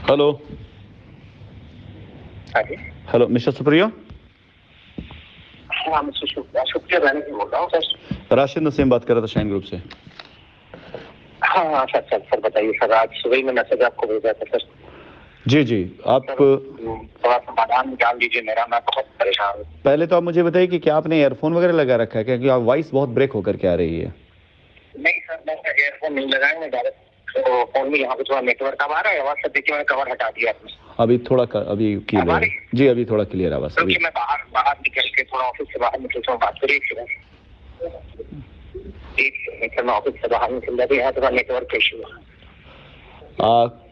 Hello. हाँ जी। Hello mister Supriyo. हाँ, mister शुक्रिया मैनेजर बोल रहा हूँ सर। राशिद नसीम बात कर रहा था शाइन ग्रुप से। हाँ हाँ सर बताइए सर। आज सुबह ही में मैसेज आपको भेजा था सर। जी जी। आप थोड़ा समाधान निकाल दीजिए मेरा, मैं बहुत परेशान हूँ। पहले तो आप मुझे बताइए कि क्या आपने ईयरफोन वगैरह लगा रखा है क्या, क्योंकि आप वॉइस बहुत ब्रेक होकर के आ रही है। नहीं सर, मैं ईयरफोन नहीं लगाया, मैं डायरेक्ट तो फोन में यहाँ पे थोड़ा नेटवर्क कम आ रहा है। आवाज से देखिए मैंने कवर हटा दिया आपने। अभी थोड़ा अभी क्लियर है जी, अभी थोड़ा क्लियर आवाज। क्योंकि मैं बाहर निकल के थोड़ा ऑफिस से बाहर निकल बात करिए एक सेकंड। मैं ऑफिस से बाहर निकल रहा यहाँ थोड़ा नेटवर्क इशू है।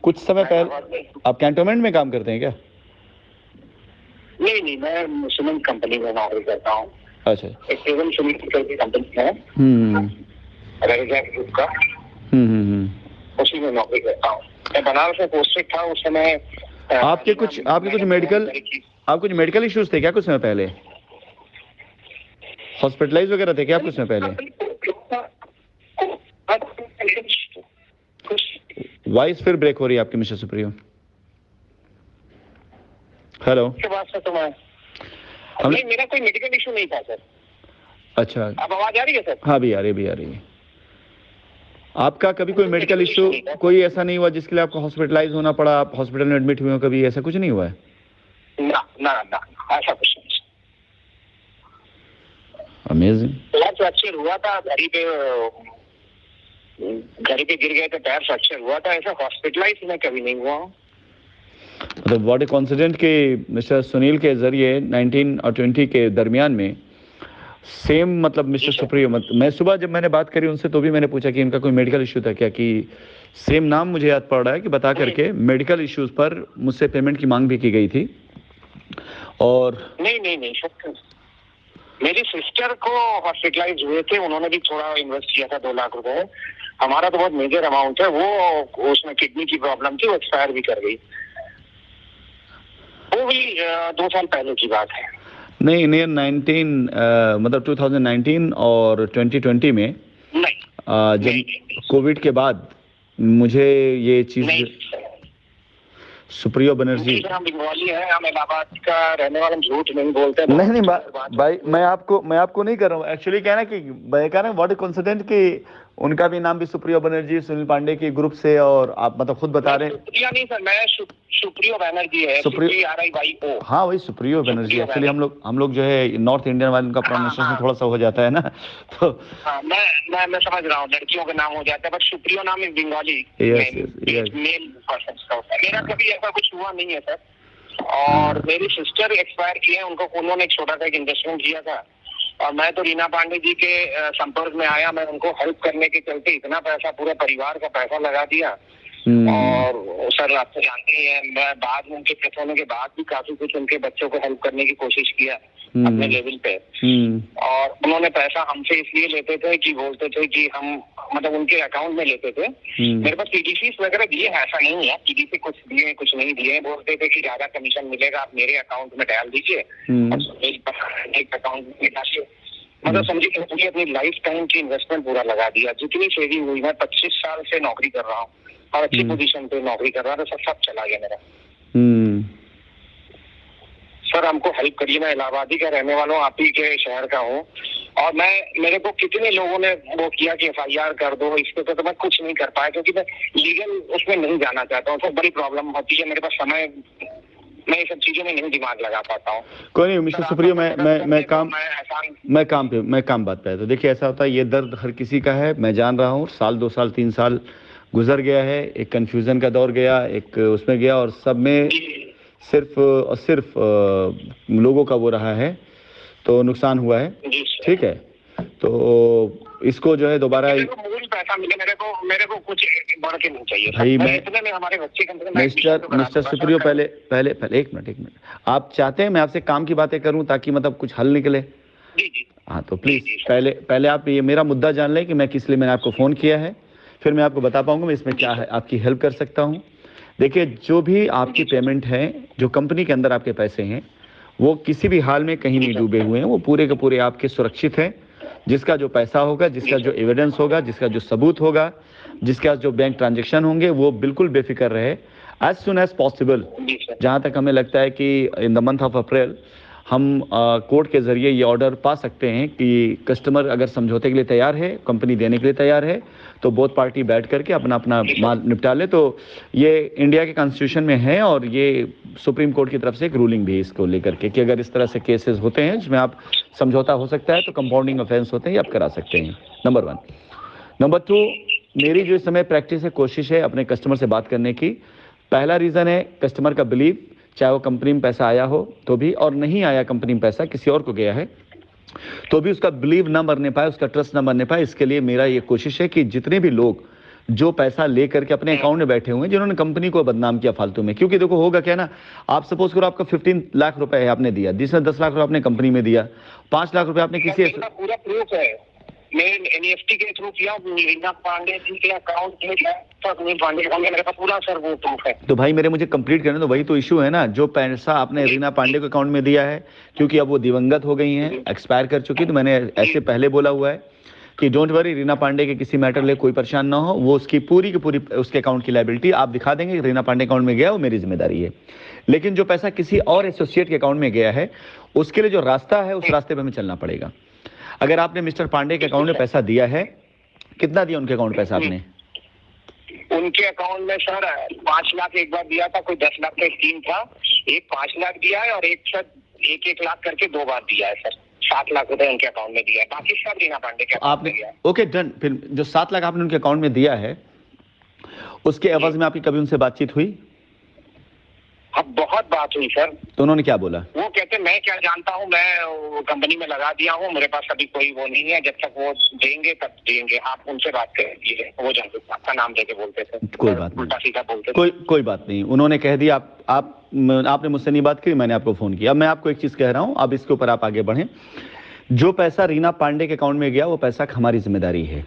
कुछ समय पहले आप कैंटोनमेंट में काम करते हैं क्या? नहीं, मैं सीमेंट कंपनी में नौकरी करता हूँ। अच्छा। एक केवल सीमेंट की कंपनी है ग्रुप का। उसी में नौकरी करता हूँ। मैं बनारस में पोस्टेड था उस समय। आपके कुछ मेडिकल इश्यूज थे क्या कुछ समय पहले? हॉस्पिटलाइज वगैरह थे क्या कुछ समय पहले? वॉइस फिर ब्रेक हो रही है आपकी मिस्टर सुप्रियो। हेलो। तो मैं नहीं, मेरा कोई मेडिकल इशू नहीं था सर। अच्छा, अब आवाज आ रही है सर? हाँ भी आ रही है। आपका कभी कोई मेडिकल इशू कोई ऐसा नहीं हुआ जिसके लिए आपको हॉस्पिटलाइज होना पड़ा, आप हॉस्पिटल में एडमिट हुए हो, कभी ऐसा कुछ नहीं हुआ है? ना ऐसा कुछ नहीं। अमेजिंग। पैर फ्रैक्चर हुआ था, घड़ी पे गिर गए थे, पैर फ्रैक्चर हुआ था। ऐसा हॉस्पिटलाइज मैं कभी नहीं हुआ हूँ। मतलब बॉडी कॉन्सिडेंट के मिस्टर सुनील के जरिए 19 और 20 के दरमियान में सेम, मतलब मिस्टर सुप्रियो, मैं सुबह जब मैंने बात करी उनसे तो भी मैंने पूछा कि इनका कोई मेडिकल इशू था क्या, कि सेम नाम मुझे याद पड़ रहा है कि बता करके मेडिकल इश्यूज पर मुझसे पेमेंट की मांग भी की गई थी। और नहीं, मेरी सिस्टर को हॉस्पिटलाइज हुए थे, उन्होंने भी थोड़ा इन्वेस्ट किया था 2 लाख रुपए। हमारा तो बहुत मेजर अमाउंट है। वो उसमें किडनी की प्रॉब्लम थी, वो एक्सपायर भी कर गई। वो भी 2 साल पहले की बात है। नहीं, नियर 19 मतलब 2019 और 2020 में जब कोविड के बाद मुझे ये चीज सुप्रियो बनर्जी। हम बंगाली हैं, हम इलाहाबाद का रहने वाले, झूठ नहीं बोलते। नहीं भाई, मैं आपको नहीं कर रहा हूँ एक्चुअली। क्या है ना कि मैं कह रहा हूँ बॉडी कॉन्सिडेंट कि उनका भी नाम भी सुप्रियो बनर्जी, सुनील पांडे के ग्रुप से, और आप मतलब खुद बता रहे हैं। सुप्रिया नहीं सर, मैं सुप्रियो बनर्जी है। सुप्रियो। हाँ वही सुप्रियो बनर्जी। एक्चुअली हम लोग जो है नॉर्थ इंडियन वाले, उनका प्रोनाउंसिएशन थोड़ा सा हो जाता है ना, तो मैं समझ रहा हूँ, लड़कियों के नाम हो जाता है, बट सुप्रियो नाम इज बंगाली मेल पर्सन का होता है। मेरा कभी ऐसा कुछ हुआ नहीं है सर। और मेरी सिस्टर एक्सपायर की है, उन्होंने एक छोटा सा इन्वेस्टमेंट किया था, और मैं तो रीना पांडे जी के संपर्क में आया। मैं उनको हेल्प करने के चलते इतना पैसा, पूरे परिवार का पैसा लगा दिया। और सर आप तो जानते ही हैं, मैं बाद में उनके डेथ होने के बाद भी काफी कुछ उनके बच्चों को हेल्प करने की कोशिश किया अपने लेवल पे। और उन्होंने पैसा हमसे इसलिए लेते थे कि बोलते थे कि हम, मतलब उनके अकाउंट में लेते थे। मेरे पास पीडीसी वगैरह दिए, ऐसा नहीं है पीडीसी कुछ दिए कुछ नहीं दिए। बोलते थे कि ज्यादा कमीशन मिलेगा, आप मेरे अकाउंट में डाल दीजिए, एक अकाउंट में डालिए। मतलब समझिए कि अपनी लाइफ टाइम की इन्वेस्टमेंट पूरा लगा दिया। जितनी सेविंग हुई, मैं 25 साल से नौकरी कर रहा हूँ और अच्छी पोजीशन पे नौकरी कर रहा था, सब चला गया मेरा। सर हमको हेल्प करिए, मैं इलाहाबादी का रहने वाला हूँ, आप ही के शहर का हूँ। और मेरे को कितने लोगों ने वो किया कि FIR कर दो इस पे, तो मैं कुछ नहीं कर पाया, क्योंकि मैं लीगल उसमें नहीं जाना चाहता हूँ। तो बड़ी प्रॉब्लम होती है, मेरे पास समय, मैं ये सब चीजों में नहीं दिमाग लगा पाता हूँ। कोई नहीं मिस्टर सुप्रियो, मैं काम बात पे है। तो देखिए ऐसा होता है, ये दर्द हर किसी का है, मैं जान रहा हूँ। साल 2 साल 3 साल गुजर गया है, एक कंफ्यूजन का दौर गया, एक उसमें गया, और सब में सिर्फ और सिर्फ लोगों का वो रहा है, तो नुकसान हुआ है। ठीक है, तो इसको जो है दोबारा मूल पैसा मिले मेरे को कुछ बढ़ के नहीं चाहिए भाई। मैं इतने में हमारे बच्चे मिस्टर सुप्रियो, पहले एक मिनट आप चाहते हैं मैं आपसे काम की बातें करूं ताकि मतलब कुछ हल निकले? जी। हाँ तो प्लीज पहले आप ये मेरा मुद्दा जान लें कि मैं किस लिए मैंने आपको फोन किया है, फिर मैं आपको बता पाऊंगा मैं इसमें क्या है आपकी हेल्प कर सकता हूँ। देखिए, जो भी आपकी पेमेंट है, जो कंपनी के अंदर आपके पैसे हैं, वो किसी भी हाल में कहीं नहीं डूबे हुए हैं, वो पूरे के पूरे आपके सुरक्षित हैं। जिसका जो पैसा होगा, जिसका जो एविडेंस होगा, जिसका जो सबूत होगा, जिसका जो बैंक ट्रांजैक्शन होंगे, वो बिल्कुल बेफिक्र रहे। As soon as possible. जहां तक हमें लगता है कि in the month of April हम कोर्ट के जरिए ये ऑर्डर पा सकते हैं कि कस्टमर अगर समझौते के लिए तैयार है, कंपनी देने के लिए तैयार है, तो बोथ पार्टी बैठ करके अपना अपना माल निपटा ले। तो ये इंडिया के कॉन्स्टिट्यूशन में है और ये सुप्रीम कोर्ट की तरफ से एक रूलिंग भी है इसको लेकर के कि अगर इस तरह से केसेस होते हैं जिसमें आप समझौता हो सकता है तो कंपाउंडिंग ऑफेंस होते हैं, ये आप करा सकते हैं। नंबर 1। नंबर 2, मेरी जो इस समय प्रैक्टिस है, कोशिश है अपने कस्टमर से बात करने की। पहला रीज़न है कस्टमर का बिलीव, चाहे वो कंपनी में पैसा आया हो तो भी, और नहीं आया कंपनी में पैसा, किसी और को गया है तो भी उसका बिलीव ना मरने पाए, उसका ट्रस्ट ना मरने पाए। इसके लिए मेरा ये कोशिश है कि जितने भी लोग जो पैसा लेकर के अपने अकाउंट में बैठे हुए हैं, जिन्होंने कंपनी को बदनाम किया फालतू में, क्योंकि देखो होगा क्या ना, आप सपोज करो आपका 15 लाख रुपए है, आपने दिया, जिसमें 10 लाख रुपए आपने कंपनी में दिया, 5 लाख रुपए आपने किसी पूरा प्रूफ है, मैं एनईएफटी के थ्रू किया, रीना पांडे जी के अकाउंट में मेरे पास पूरा सर वो प्रूफ है। तो भाई मेरे मुझे कंप्लीट करने दो, वही तो इशू है ना। जो पैसा आपने रीना पांडे के अकाउंट में दिया है, क्योंकि अब वो दिवंगत हो गई हैं, एक्सपायर कर चुकी, तो मैंने ऐसे पहले बोला हुआ है कि डोंट वरी, रीना पांडे के किसी मैटर ले कोई परेशान ना हो, वो उसकी पूरी की पूरी उसके अकाउंट की लायबिलिटी आप दिखा देंगे, रीना पांडे अकाउंट में गया, वो मेरी जिम्मेदारी है। लेकिन जो पैसा किसी और एसोसिएट के अकाउंट में गया है, उसके लिए जो रास्ता है, उस रास्ते पर हमें चलना पड़ेगा। अगर आपने मिस्टर पांडे के अकाउंट में पैसा दिया है, कितना दिया उनके अकाउंट पैसा आपने? उनके अकाउंट में सर 5 लाख एक बार दिया था, कोई 10 लाख का स्कीम था, एक 5 लाख दिया है और एक सर 1-1 लाख करके 2 बार दिया है सर। 7 लाख रुपए उनके अकाउंट में दिया है, बाकी सब रीना पांडे के आपने ओके डन। फिर जो 7 लाख आपने उनके अकाउंट में दिया है, उसके एवज में आपकी कभी उनसे बातचीत हुई? अब बहुत बात हुई सर। तो उन्होंने क्या बोला? वो कहते मैं क्या जानता हूँ, मैं कंपनी में लगा दिया हूँ, मेरे पास अभी कोई वो नहीं है, जब तक वो देंगे तब देंगे, आप उनसे बात करिए। वो जानते आपका नाम लेके बोलते थे, कोई बात नहीं, उल्टा सीधा बोलते थे। कोई बात नहीं, उन्होंने कह दिया। आपने मुझसे नहीं बात की, मैंने आपको फोन किया। मैं आपको एक चीज कह रहा हूँ, अब इसके ऊपर आप आगे बढ़ें। जो पैसा रीना पांडे के अकाउंट में गया, वो पैसा हमारी जिम्मेदारी है,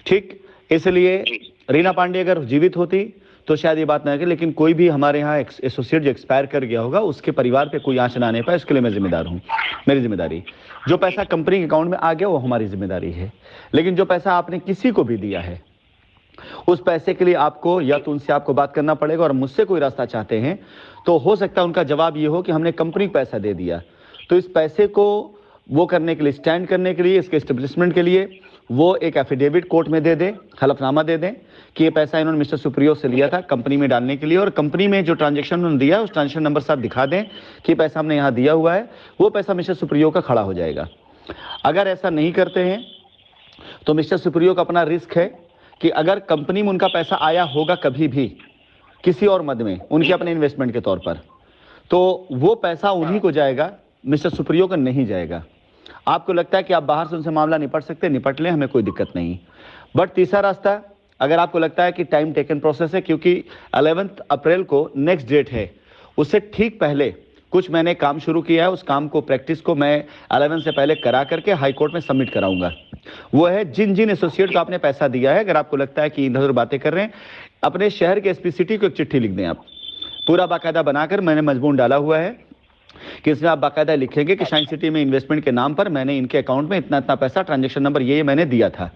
ठीक? इसलिए रीना पांडे अगर जीवित होती तो शायद ये बात ना है, लेकिन कोई भी हमारे यहाँ एसोसिएट जो एक्सपायर कर गया होगा, उसके परिवार पे कोई आंच ना आने पाए, इसके लिए मैं जिम्मेदार हूँ, मेरी जिम्मेदारी। जो पैसा कंपनी के अकाउंट में आ गया, वो हमारी जिम्मेदारी है। लेकिन जो पैसा आपने किसी को भी दिया है, उस पैसे के लिए आपको या तो उनसे आपको बात करना पड़ेगा, और मुझसे कोई रास्ता चाहते हैं तो हो सकता है उनका जवाब ये हो कि हमने कंपनी को पैसा दे दिया, तो इस पैसे को वो करने के लिए, स्टैंड करने के लिए, इसके एस्टेब्लिशमेंट के लिए वो एक एफिडेविट कोर्ट में दे दें, हलफनामा दे दें कि ये पैसा इन्होंने मिस्टर सुप्रियो से लिया था कंपनी में डालने के लिए, और कंपनी में जो ट्रांजैक्शन उन्होंने दिया, उस ट्रांजैक्शन नंबर साथ दिखा दें कि पैसा हमने यहाँ दिया हुआ है, वो पैसा मिस्टर सुप्रियो का खड़ा हो जाएगा। अगर ऐसा नहीं करते हैं तो मिस्टर सुप्रियो का अपना रिस्क है कि अगर कंपनी में उनका पैसा आया होगा कभी भी किसी और मद में, उनके अपने इन्वेस्टमेंट के तौर पर, तो वो पैसा उन्हीं को जाएगा, मिस्टर सुप्रियो का नहीं जाएगा। आपको लगता है कि आप बाहर से उनसे मामला निपट सकते हैं, निपट लें, हमें कोई दिक्कत नहीं। बट तीसरा रास्ता, अगर आपको लगता है कि टाइम टेकन प्रोसेस है, क्योंकि 11 अप्रैल को नेक्स्ट डेट है, उससे ठीक पहले कुछ मैंने काम शुरू किया है, उस काम को, प्रैक्टिस को मैं 11 से पहले करा करके हाई कोर्ट में सबमिट कराऊंगा। वो है जिन जिन एसोसिएट को आपने पैसा दिया है, अगर आपको लगता है कि इधर उधर बातें कर रहे हैं, अपने शहर के एसपी सिटी को एक चिट्ठी लिख दें आप, पूरा बाकायदा बनाकर मैंने मजमून डाला हुआ है कि इसमें आप बाकायदा लिखेंगे कि शाइन सिटी में इन्वेस्टमेंट के नाम पर मैंने इनके अकाउंट में इतना इतना पैसा, ट्रांजैक्शन नंबर ये मैंने दिया था।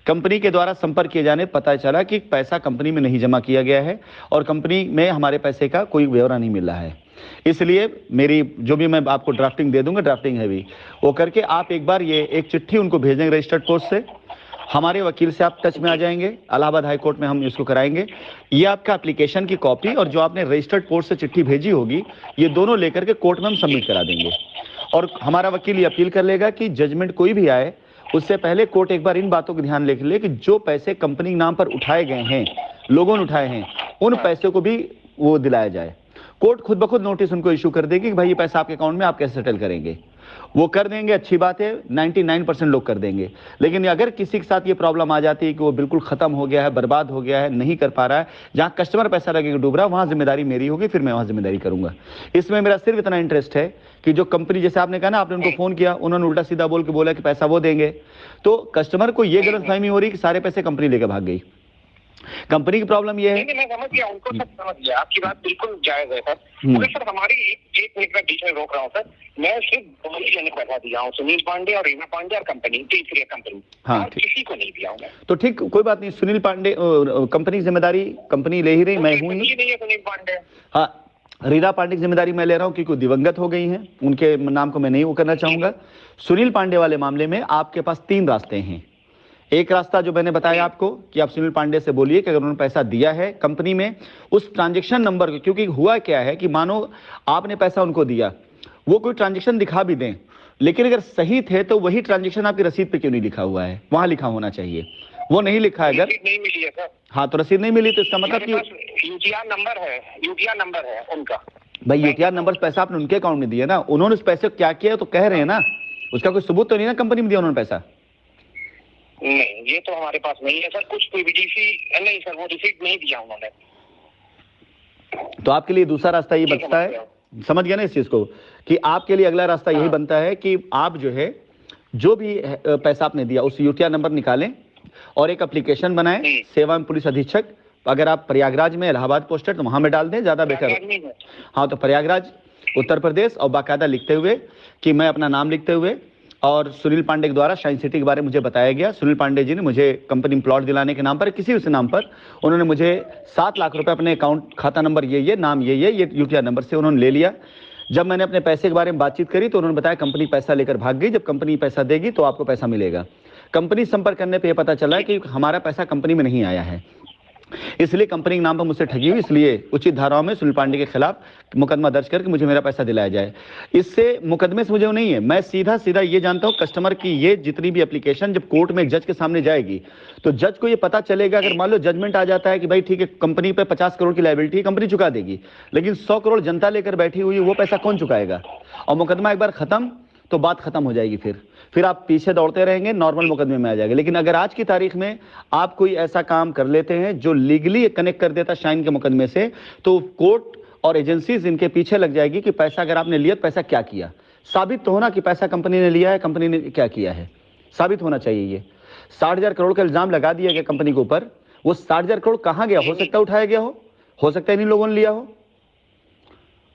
कंपनी के द्वारा संपर्क किए जाने पता चला कि पैसा कंपनी में नहीं जमा किया गया है और कंपनी में हमारे पैसे का कोई ब्यौरा नहीं मिल रहा है। इसलिए मेरी जो भी मैं आपको ड्राफ्टिंग दे दूंगा, ड्राफ्टिंग है भी, वो करके आप एक बार ये एक चिट्ठी उनको भेजेंगे रजिस्टर्ड पोस्ट से, हमारे वकील से आप टच में आ जाएंगे, इलाहाबाद हाई कोर्ट में हम इसको कराएंगे। ये आपका एप्लीकेशन की कॉपी और जो आपने रजिस्टर्ड पोस्ट से चिट्ठी भेजी होगी, ये दोनों लेकर के कोर्ट में हम सबमिट करा देंगे। और हमारा वकील ये अपील कर लेगा कि जजमेंट कोई भी आए, उससे पहले कोर्ट एक बार इन बातों को ध्यान रख ले कि जो पैसे कंपनी के नाम पर उठाए गए हैं, लोगों ने उठाए हैं, उन पैसों को भी वो दिलाया जाए। कोर्ट खुद ब खुद नोटिस उनको इशू कर देगी कि भाई ये पैसा आपके अकाउंट में आप कैसे सेटल करेंगे। वो कर देंगे, अच्छी बात है, 99% लोग कर देंगे। लेकिन अगर किसी के साथ ये प्रॉब्लम आ जाती है कि वो बिल्कुल खत्म हो गया है, बर्बाद हो गया है, नहीं कर पा रहा है, जहां कस्टमर पैसा लगेगा डूब रहा है, वहां जिम्मेदारी मेरी होगी, फिर मैं वहां जिम्मेदारी करूंगा। इसमें मेरा सिर्फ इतना इंटरेस्ट है कि जो कंपनी, जैसे आपने कहा ना, आपने उनको फोन किया, उन्होंने उल्टा सीधा बोल के बोला कि पैसा वो देंगे, तो कस्टमर को ये गलतफहमी हो रही कि सारे पैसे कंपनी लेकर भाग गई। कंपनी की प्रॉब्लम ये है। नहीं, मैं समझ गया, उनको सब समझ गया, आपकी बात बिल्कुल जायज है सर। मगर सर हमारी एक मिनट में बीच में रोक रहा हूँ सर, मैं सिर्फ दो ही जने पैसा दिया हूँ, सुनील पांडे और रीना पांडे और कंपनी, तीसरी कंपनी, हाँ, और किसी को नहीं दिया हूँ मैं। तो ठीक, कोई बात नहीं, सुनील पांडे कंपनी की जिम्मेदारी कंपनी ले ही रही, मैं हूँ नहीं है सुनील पांडे। हाँ, रीना पांडे की जिम्मेदारी मैं ले रहा हूँ क्योंकि दिवंगत हो गई हैं, उनके नाम को मैं नहीं वो करना चाहूंगा। सुनील पांडे वाले मामले में आपके पास 3 रास्ते हैं। एक रास्ता जो मैंने बताया आपको कि आप सुनील पांडे से बोलिए कि अगर उन्होंने पैसा दिया है कंपनी में, उस ट्रांजैक्शन नंबर को, क्योंकि हुआ क्या है कि मानो आपने पैसा उनको दिया, वो कोई ट्रांजैक्शन दिखा भी दें, लेकिन अगर सही थे तो वही ट्रांजैक्शन आपकी रसीद पे क्यों नहीं लिखा हुआ है, वहां लिखा होना चाहिए, वो नहीं लिखा है। अगर नहीं मिली है सर, हाँ, तो रसीद नहीं मिली तो इसका मतलब कि यूटीआर नंबर है उनका। भाई यूटीआर नंबर पैसा आपने उनके अकाउंट में दिया ना, उन्होंने उस पैसे को क्या किया तो कह रहे हैं ना, उसका कोई सबूत तो नहीं ना कंपनी में दिया उन्होंने पैसा। नहीं, ये तो हमारे पास नहीं है सर, कुछ पीबीडीसी नहीं सर, वो रिसीट नहीं दिया उन्होंने। तो आपके लिए दूसरा रास्ता ये बनता है, समझ गया ना इस चीज को, कि आपके लिए अगला रास्ता यही बनता है कि आप जो है जो भी पैसा आपने दिया उस यूटीआर नंबर निकालें और एक एप्लीकेशन बनाएं, सेवा में पुलिस अधीक्षक, अगर आप प्रयागराज में इलाहाबाद पोस्टेड तो वहां में डाल दें, ज्यादा बेहतर। हाँ, तो प्रयागराज उत्तर प्रदेश, और बाकायदा लिखते हुए कि मैं अपना नाम लिखते हुए, और सुनील पांडे के द्वारा शाइन सिटी के बारे में मुझे बताया गया, सुनील पांडे जी ने मुझे कंपनी में प्लॉट दिलाने के नाम पर, किसी उस नाम पर उन्होंने मुझे 7 लाख रुपए अपने अकाउंट खाता नंबर ये नाम ये यूटीआर नंबर से उन्होंने ले लिया। जब मैंने अपने पैसे के बारे में बातचीत करी तो उन्होंने बताया कंपनी पैसा लेकर भाग गई, जब कंपनी पैसा देगी तो आपको पैसा मिलेगा। कंपनी संपर्क करने पर यह पता चला है कि हमारा पैसा कंपनी में नहीं आया है, इसलिए कंपनी के नाम पर मुझसे ठगी हुई, इसलिए उचित धाराओं में सुनील पांडे के खिलाफ मुकदमा दर्ज करके मुझे मेरा पैसा दिलाया जाए। इससे मुकदमे से मुझे वो नहीं है, मैं सीधा ये जानता हूं कस्टमर की ये जितनी भी एप्लीकेशन जब कोर्ट में जज के सामने जाएगी तो जज को ये पता चलेगा, अगर मान लो जजमेंट आ जाता है कि भाई ठीक है कंपनी पे 50 करोड़ की लायबिलिटी कंपनी चुका देगी, लेकिन 100 करोड़ जनता लेकर बैठी हुई है, वो पैसा कौन चुकाएगा? और मुकदमा एक बार खत्म तो बात खत्म हो जाएगी, फिर आप पीछे दौड़ते रहेंगे, नॉर्मल मुकदमे में आ जाएगा। लेकिन अगर आज की तारीख में आप कोई ऐसा काम कर लेते हैं जो लीगली कनेक्ट कर देता शाइन के मुकदमे से, तो कोर्ट और एजेंसीज इनके पीछे लग जाएगी कि पैसा अगर आपने लिया, पैसा क्या किया, साबित तो होना कि पैसा कंपनी ने लिया है, कंपनी ने क्या किया है, साबित होना चाहिए। ये 60,000 करोड़ का इल्जाम लगा दिया गया कंपनी के ऊपर, वो 60,000 करोड़ कहां गया? हो सकता है उठाया गया हो सकता है इन लोगों ने लिया हो।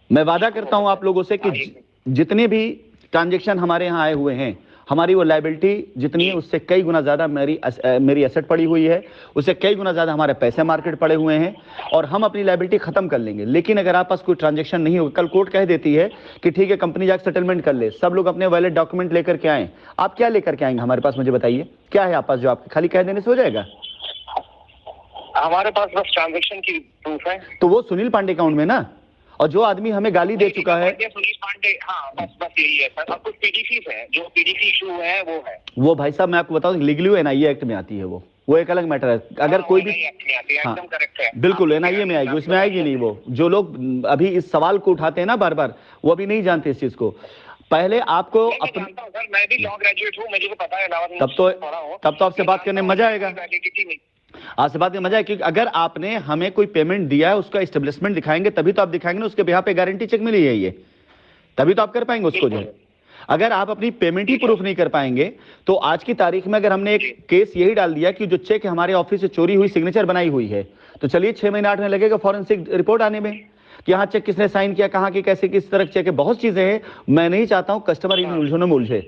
मैं वादा करता हूं आप लोगों से कि जितने भी ट्रांजेक्शन हमारे यहाँ आए हुए हैं, हमारी वो लायबिलिटी जितनी है उससे कई गुना ज्यादा मेरी एसेट पड़ी हुई है, उससे कई गुना ज्यादा हमारे पैसे मार्केट पड़े हुए हैं, और हम अपनी लायबिलिटी खत्म कर लेंगे। लेकिन अगर आप पास कोई ट्रांजैक्शन नहीं होगा, कल कोर्ट कह देती है कि ठीक है कंपनी जाकर सेटलमेंट कर ले, सब लोग अपने वैलिड डॉक्यूमेंट लेकर के आए, आप क्या लेकर के आएंगे हमारे पास? मुझे बताइए क्या है आप पास जो आपके खाली कह देने से हो जाएगा? हमारे पास बस ट्रांजैक्शन की प्रूफ है। तो वो सुनील पांडे अकाउंट में ना, और जो आदमी हमें गाली दे चुका है सुनील पांडे, हाँ बस यही है सर। और कुछ पीडीसी है, जो पीडीसी इशू है वो है, वो भाई साहब मैं आपको बताऊं लीगली एनआईए एक्ट में आती है, वो एक अलग मैटर है। अगर कोई भी एकदम करेक्ट है, बिल्कुल एनआईए में आएगी, उसमें आएगी नहीं। वो जो लोग अभी इस सवाल को उठाते हैं ना बार बार, वो अभी नहीं जानते इस चीज को। पहले आपको मैं भी लॉ ग्रेजुएट हूँ, मुझे तो पता है, तब तो आपसे बात करने में मजा आएगा, आपसे बात में मजा है, क्योंकि अगर आपने हमें कोई पेमेंट दिया है उसका एस्टेब्लिशमेंट दिखाएंगे तभी तो आप दिखाएंगे ना, उसके बिहाफ पे गारंटी चेक मिली है ये, तभी तो आप कर पाएंगे उसको। जो अगर आप अपनी पेमेंट ही प्रूफ नहीं कर पाएंगे तो आज की तारीख में अगर हमने एक केस यही डाल दिया कि जो चेक हमारे ऑफिस से चोरी हुई, सिग्नेचर बनाई हुई है, तो चलिए 6 महीने 8 महीने लगेगा फॉरेंसिक रिपोर्ट आने में कि हाँ चेक किसने साइन किया, कहाँ की कैसे किस तरह चेक है, बहुत चीजें हैं। मैं नहीं चाहता हूं कस्टमर इन उलझनों में उलझे।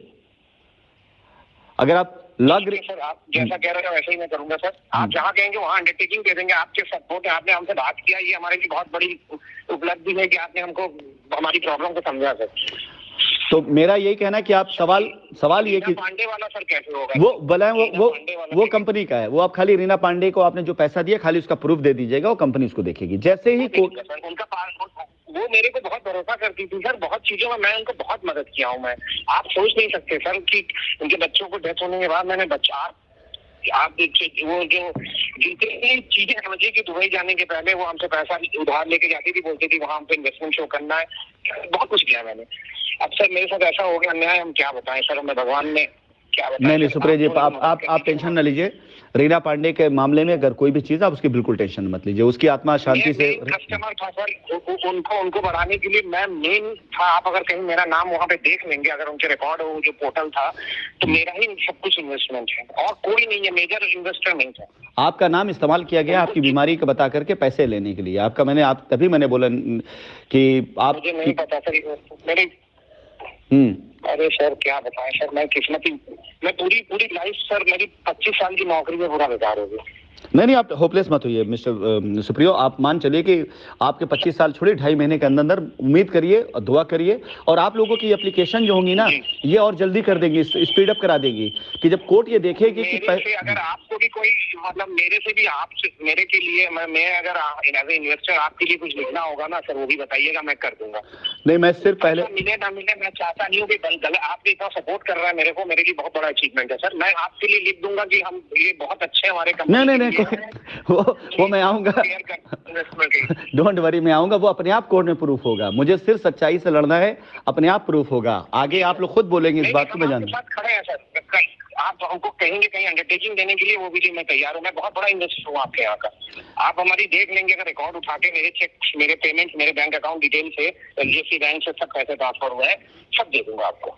अगर आप सर आप जैसा कह रहे हो वैसे ही मैं करूंगा सर, आप जहाँ कहेंगे वहाँ अंडरटेकिंग दे देंगे। आपके सपोर्ट है, आपने हमसे बात किया, ये हमारे लिए बहुत बड़ी उपलब्धि है कि आपने हमको हमारी प्रॉब्लम को समझा सर। तो मेरा यही कहना है कि आप सवाल ये कि पांडे वाला सर कैसे होगा? वो बोला वो कंपनी का है, वो आप खाली रीना पांडे को आपने जो पैसा दिया खाली उसका प्रूफ दे दीजिएगा, वो कंपनी उसको देखेगी। जैसे ही उनका वो मेरे को बहुत भरोसा करती थी सर, बहुत चीजों में मैं उनको बहुत मदद किया हूँ। मैं आप सोच नहीं सकते सर कि उनके बच्चों को डेथ होने के बाद मैंने आप वो जो जितनी चीजें समझिए कि दुबई जाने के पहले वो हमसे पैसा उधार लेके जाती थी, बोलती थी वहां हमको इन्वेस्टमेंट शो करना है, बहुत कुछ किया मैंने। अब सर मेरे साथ ऐसा हो गया अन्याय, हम क्या बताएं सर, हमें भगवान ने क्या बताएं। नहीं सुप्रिया जी, आप टेंशन न लीजिए। रीना पांडे के मामले में अगर कोई भी चीज, आप उसकी बिल्कुल टेंशन मत लीजिए, उसकी आत्मा शांति से। कस्टमर था सर, उनको बढ़ाने के लिए मैं मेन था। आप अगर कहीं मेरा नाम वहाँ पे देख लेंगे, अगर उनके रिकॉर्ड हो जो पोर्टल था, तो मेरा ही सब कुछ इन्वेस्टमेंट है और कोई नहीं है, मेजर इन्वेस्टर नहीं था। आपका नाम इस्तेमाल किया गया आपकी बीमारी को बता करके पैसे लेने के लिए। आपका तभी मैंने बोला कि आप, मुझे नहीं पता सर मेरे। अरे सर क्या बताएं सर, मैं किस्मती, मैं पूरी लाइफ सर, मेरी 25 साल की नौकरी में पूरा बेकार हो गया। नहीं आप होपलेस मत होइए मिस्टर सुप्रियो। आप मान चलिए कि आपके 25 साल छोड़े, 2.5 महीने के अंदर उम्मीद करिए और दुआ करिए, और आप लोगों की एप्लीकेशन जो होंगी ना, ये और जल्दी कर देंगी, स्पीड अप करा देगी, कि जब कोर्ट ये देखेगी कि अगर आपको भी कोई मतलब मेरे से भी आप मेरे के लिए मैं अगर एज ए इन्वेस्टर आपके लिए कुछ लिखना होगा ना सर, वो भी बताइएगा, मैं कर दूंगा। नहीं मैं सिर्फ पहले मिले ना मिले, मैं चाहता नहीं हूँ कि आप भी इतना सपोर्ट कर रहा है मेरे को, मेरे लिए बहुत बड़ा अचीवमेंट है सर। मैं आपके लिए लिख दूंगा कि हम ये बहुत अच्छे हमारे कंपनी। नहीं वो मैं आऊंगा, डोंट वरी, मैं आऊंगा। वो अपने आप कोर्ट में प्रूफ होगा। मुझे सिर्फ सच्चाई से लड़ना है, अपने आप प्रूफ होगा। आगे आप लोग खुद बोलेंगे इस बात को, मैं जानता हूं। खड़े हैं सर, आप हमको कहेंगे कहीं अंडरटेकिंग देने के लिए, वो भी मैं तैयार हूँ। मैं बहुत बड़ा इन्वेस्टर हूँ आपके यहाँ का। आप हमारी देख लेंगे अगर रिकॉर्ड उठा के, मेरे चेक, मेरे पेमेंट, मेरे बैंक अकाउंट डिटेल से, एचडीएफसी बैंक से सब पैसे ट्रांसफर हुए हैं, सब दे दूंगा आपको।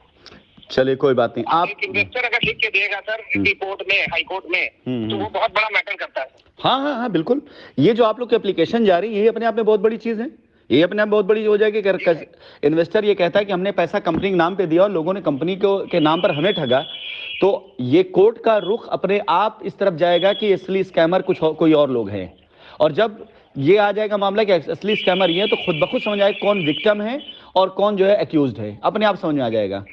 चलिए कोई बात नहीं। आप इन्वेस्टर अगर लिख के देगा सर रिपोर्ट में, हाई कोर्ट में, तो वो बहुत बड़ा मैटर करता है। हाँ बिल्कुल। ये जो आप लोग की एप्लीकेशन जा रही है, ये अपने आप में बहुत बड़ी चीज है। ये अपने आप बहुत बड़ी हो जाएगी। इन्वेस्टर ये कहता है कि हमने पैसा कंपनी के नाम पे दिया और लोगों ने कंपनी के नाम पर हमें ठगा, तो ये कोर्ट का रुख अपने आप इस तरफ जाएगा कि असली स्कैमर कोई और लोग हैं। और जब ये आ जाएगा मामला कि असली स्कैमर ये है, तो खुद ब खुद समझ आएगा कौन विक्टिम है और कौन जो है एक्यूज्ड है, अपने आप समझ में आ जाएगा।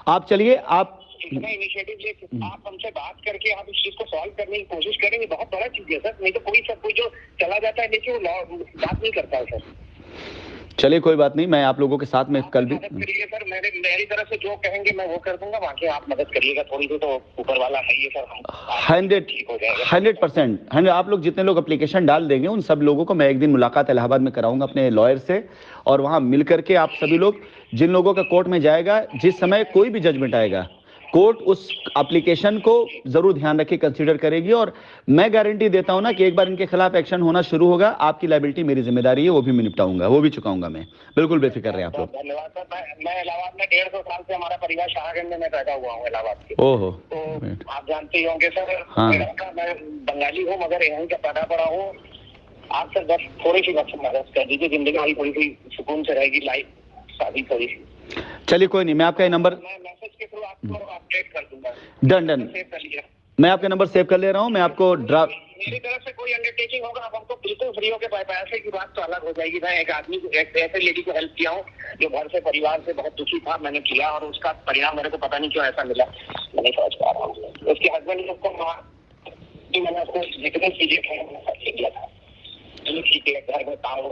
आप चलिए, आप इनिशिएटिव ले, आप हमसे बात करके आप इस चीज को सॉल्व करने की कोशिश करेंगे, बहुत बड़ा चीज है सर। नहीं तो कोई जो चला जाता है लेकिन वो बात नहीं करता है सर। चलिए कोई बात नहीं, मैं आप लोगों के साथ में कल भी सर, मेरी तरफ से जो कहेंगे मैं वो कर दूंगा, बाकी आप मदद करिएगा थोड़ी सी, तो ऊपर वाला है ये सर। 100%। आप लोग जितने लोग एप्लीकेशन डाल देंगे, उन सब लोगों को मैं एक दिन मुलाकात इलाहाबाद में कराऊंगा अपने लॉयर से, और वहां मिल करके आप सभी लोग, जिन लोगों का कोर्ट में जाएगा, जिस समय कोई भी जजमेंट आएगा, कोर्ट उस एप्लीकेशन को जरूर ध्यान रखे, कंसीडर करेगी। और मैं गारंटी देता हूं ना कि एक बार इनके खिलाफ एक्शन होना शुरू होगा, आपकी लायबिलिटी मेरी जिम्मेदारी है, वो भी मैं निपटाऊंगा, वो भी चुकाऊंगा मैं। बिल्कुल बेफिक्र रहे आप लोग। धन्यवाद सर। मैं इलाहाबाद में 150 साल से, हमारा परिवार शाहगंज में पैदा हुआ हूँ इलाहाबाद के। ओहो, तो आप जानते ही होंगे सर। हाँ। मैं बंगाली हूँ मगर यहीं का पैदा पड़ा हूँ। आप सर बस थोड़ी सी मदद कर दीजिए, जिंदगी हमारी थोड़ी सी सुकून से रहेगी, लाइफ शादी थोड़ी सी। चलिए कोई नहीं, मैं आपका ये नंबर मैसेज के थ्रू आपको अपडेट कर दूंगा। डन। मैं आपका नंबर सेव कर ले रहा हूँ। मैं आपको ड्राफ्ट, मेरी तरफ से कोई अंडरटेकिंग होगा, आप हमको बिल्कुल फ्री होकर, पैसे की बात तो अलग हो जाएगी। मैं एक आदमी को, एक ऐसे लेडी को हेल्प किया हूँ जो घर से, परिवार से बहुत दुखी था, मैंने किया और उसका परिणाम मेरे को पता नहीं क्यों ऐसा मिला, मैं नहीं समझ पा रहा हूँ। उसके हस्बैंड ने उसको मैंने उसको जितनी चीजें किया था, ठीक है, घर में काम हो,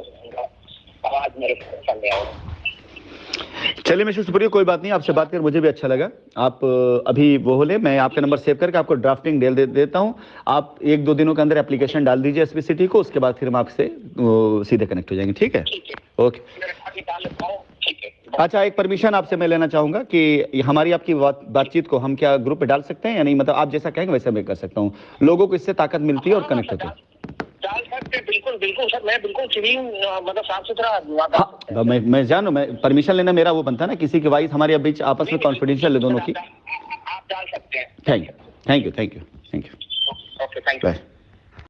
आवाज मेरे सामने आओ। चलिए मिस्टर सुप्रियो, कोई बात नहीं, आपसे बात कर मुझे भी अच्छा लगा। आप अभी वो हो ले, मैं आपका नंबर सेव करके आपको ड्राफ्टिंग दे देता हूं। आप 1-2 दिनों के अंदर एप्लीकेशन डाल दीजिए एसपीसीटी को, उसके बाद फिर हम आपसे सीधे कनेक्ट हो जाएंगे। ठीक है? ओके। अच्छा, एक परमिशन आपसे मैं लेना चाहूंगा कि हमारी आपकी बातचीत को हम क्या ग्रुप पे डाल सकते हैं या नहीं? मतलब आप जैसा कहेंगे वैसा मैं कर सकता हूँ, लोगों को इससे ताकत मिलती है और कनेक्ट होते हैं। डाल सकते, बिल्कुल सर, मैं बिल्कुल क्लीन, मतलब साफ सुथरा। हाँ, मैं जानू, मैं परमिशन लेना मेरा वो बनता है ना, किसी की वाइस हमारे बीच आपस में कॉन्फिडेंशियल है दोनों की। आप डाल सकते हैं। Thank you. Okay, thank you. Bye.